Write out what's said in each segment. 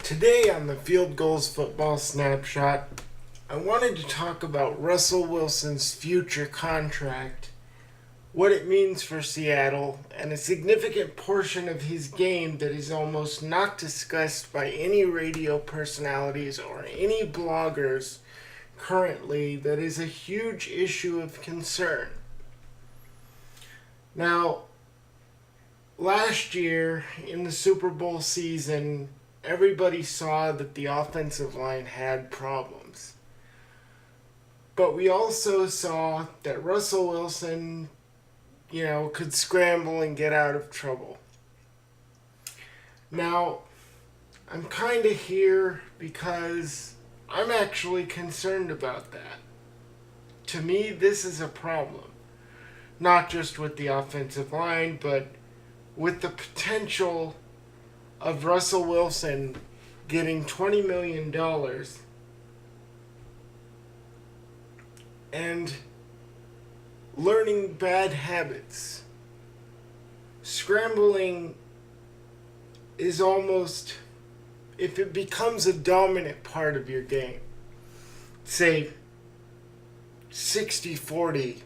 Today on the Fieldgulls football snapshot, I wanted to talk about Russell Wilson's future contract, what it means for Seattle, and a significant portion of his game that is almost not discussed by any radio personalities or any bloggers currently that is a huge issue of concern. Now, last year in the Super Bowl season, everybody saw that the offensive line had problems. But we also saw that Russell Wilson, could scramble and get out of trouble. Now, I'm kind of here because I'm actually concerned about that. To me, this is a problem. Not just with the offensive line, but with the potential of Russell Wilson getting $20 million and learning bad habits. Scrambling is almost, if it becomes a dominant part of your game, say 60-40,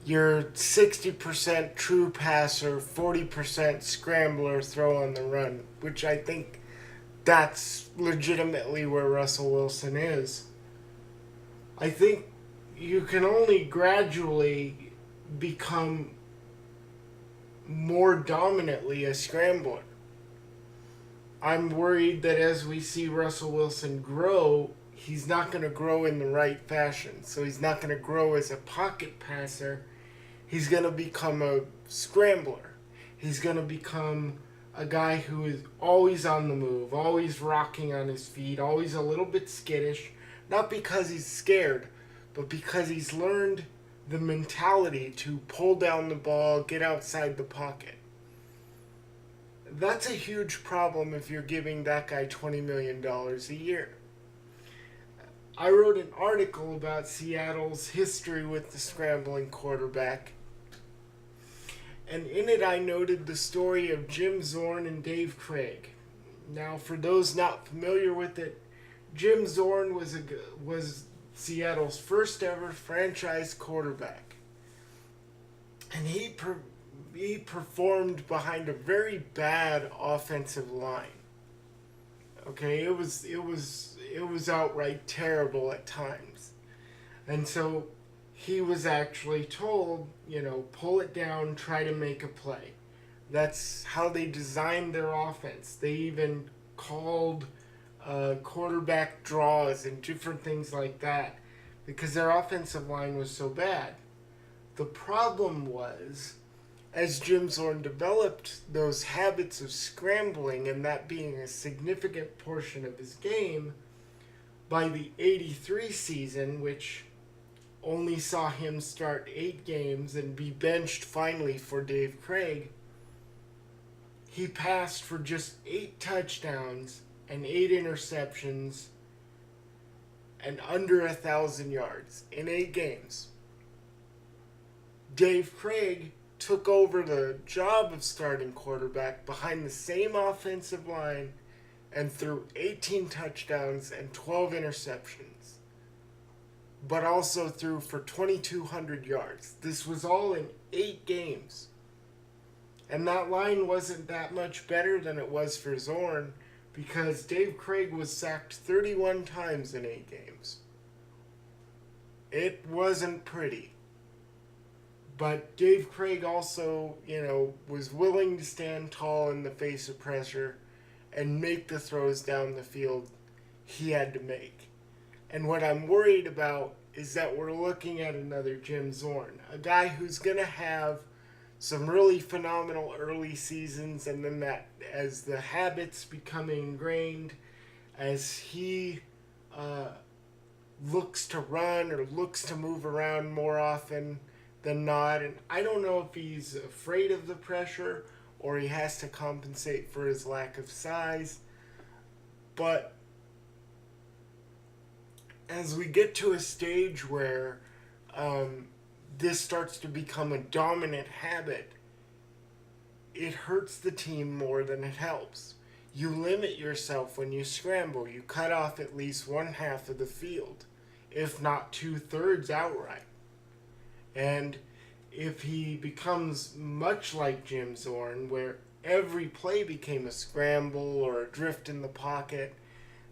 you're 60% true passer, 40% scrambler, throw on the run, which I think that's legitimately where Russell Wilson is. I think you can only gradually become more dominantly a scrambler. I'm worried that as we see Russell Wilson grow, he's not going to grow in the right fashion. So he's not going to grow as a pocket passer. He's going to become a scrambler. He's going to become a guy who is always on the move, always rocking on his feet, always a little bit skittish. Not because he's scared, but because he's learned the mentality to pull down the ball, get outside the pocket. That's a huge problem if you're giving that guy $20 million a year. I wrote an article about Seattle's history with the scrambling quarterback. And in it I noted the story of Jim Zorn and Dave Craig. Now, for those not familiar with it, Jim Zorn was Seattle's first ever franchise quarterback. And he performed behind a very bad offensive line. Okay, it was outright terrible at times. And so he was actually told, pull it down, try to make a play. That's how they designed their offense. They even called quarterback draws and different things like that because their offensive line was so bad. The problem was, as Jim Zorn developed those habits of scrambling and that being a significant portion of his game, by the 83 season, which only saw him start 8 games and be benched finally for Dave Craig, he passed for just 8 touchdowns and 8 interceptions and under 1,000 yards in 8 games. Dave Craig took over the job of starting quarterback behind the same offensive line and threw 18 touchdowns and 12 interceptions, but also threw for 2,200 yards. This was all in 8 games. And that line wasn't that much better than it was for Zorn because Dave Craig was sacked 31 times in 8 games. It wasn't pretty. But Dave Craig also, was willing to stand tall in the face of pressure and make the throws down the field he had to make. And what I'm worried about is that we're looking at another Jim Zorn, a guy who's going to have some really phenomenal early seasons, and then that as the habits become ingrained, as he looks to run or looks to move around more often than not, and I don't know if he's afraid of the pressure or he has to compensate for his lack of size, but as we get to a stage where this starts to become a dominant habit, it hurts the team more than it helps. you limit yourself when you scramble. You cut off at least one half of the field, if not 2/3 outright. And if he becomes much like Jim Zorn, where every play became a scramble or a drift in the pocket,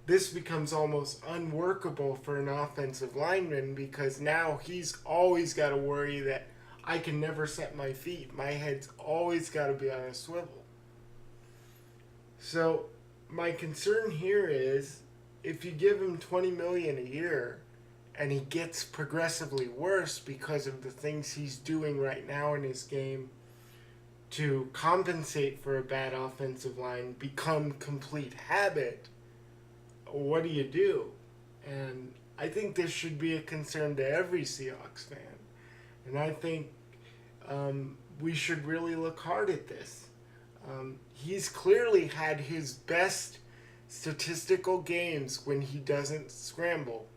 this becomes almost unworkable for an offensive lineman, because now he's always got to worry that I can never set my feet. My head's always got to be on a swivel. So my concern here is, if you give him $20 million a year and he gets progressively worse because of the things he's doing right now in his game to compensate for a bad offensive line become complete habit, what do you do? And I think this should be a concern to every Seahawks fan. And I think we should really look hard at this. He's clearly had his best statistical games when he doesn't scramble.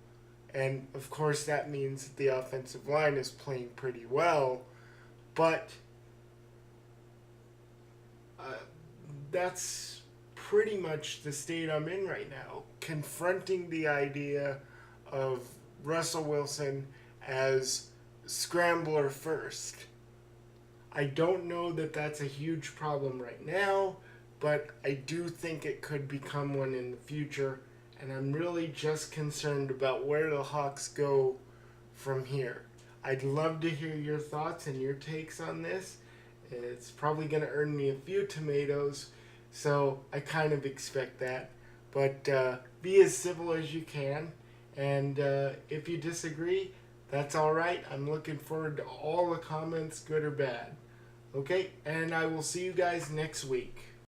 And of course that means that the offensive line is playing pretty well. But that's pretty much the state I'm in right now, confronting the idea of Russell Wilson as scrambler first. I don't know that that's a huge problem right now, but I do think it could become one in the future, and I'm really just concerned about where the Hawks go from here. I'd love to hear your thoughts and your takes on this. It's probably going to earn me a few tomatoes, so I kind of expect that. But be as civil as you can, and if you disagree, that's all right. I'm looking forward to all the comments, good or bad. Okay, and I will see you guys next week.